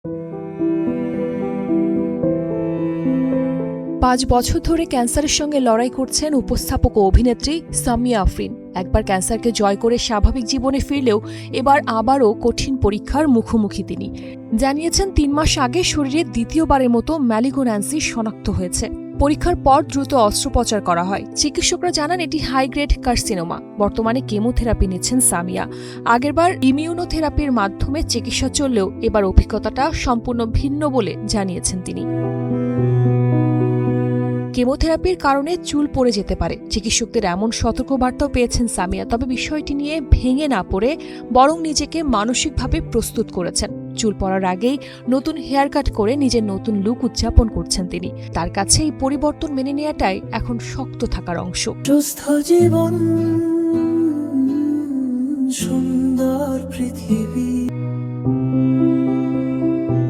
5 বছর ধরে ক্যান্সারের সঙ্গে লড়াই করছেন উপস্থাপক ও অভিনেত্রী সামিয়া আফরিন। একবার ক্যান্সারকে জয় করে স্বাভাবিক জীবনে ফিরলেও এবার আবারও কঠিন পরীক্ষার মুখোমুখি তিনি। জানিয়েছেন 3 মাস আগে শরীরে দ্বিতীয়বারের মতো ম্যালিগন্যান্সি শনাক্ত হয়েছে। পরীক্ষার পর দ্রুত অস্ত্রোপচার করা হয়। চিকিৎসকরা জানান এটি হাই গ্রেড কার্সিনোমা। বর্তমানে কেমোথেরাপি নিচ্ছেন সামিয়া। আগেরবার ইমিউনোথেরাপির মাধ্যমে চিকিৎসা চললেও এবার অভিজ্ঞতাটা সম্পূর্ণ ভিন্ন বলে জানিয়েছেন তিনি। কেমোথেরাপির কারণে চুল পড়ে যেতে পারে। চিকিৎসকদের এমন সতর্কবার্তাও পেয়েছেন সামিয়া। তবে বিষয়টি নিয়ে ভেঙে না পড়ে বরং নিজেকে মানসিকভাবে প্রস্তুত করেছেন। চুল পড়ার আগেই নতুন হেয়ার কাট করে নিজের নতুন লুক উদযাপন করছেন তিনি। তার কাছে এই পরিবর্তন মেনে নেওয়াটাই এখন শক্ত থাকার অংশ। সুস্থ জীবন, সুন্দর পৃথিবী।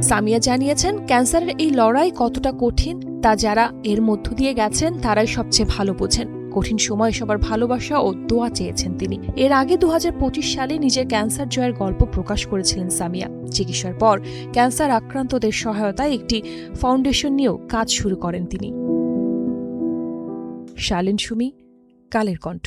সামিয়া জানিয়েছেন ক্যান্সারের এই লড়াই কতটা কঠিন তা যারা এর মধ্য দিয়ে গেছেন তারাই সবচেয়ে ভালো বোঝেন। কঠিন সময় সবার ভালোবাসা ও দোয়া চেয়েছেন তিনি। এর আগে 2025 সালে নিজের ক্যান্সার জয়ের গল্প প্রকাশ করেছিলেন সামিয়া। চিকিৎসার পর ক্যান্সার আক্রান্তদের সহায়তায় একটি ফাউন্ডেশন নিয়েও কাজ শুরু করেন তিনি। শালীন সুমি, কালের কণ্ঠ।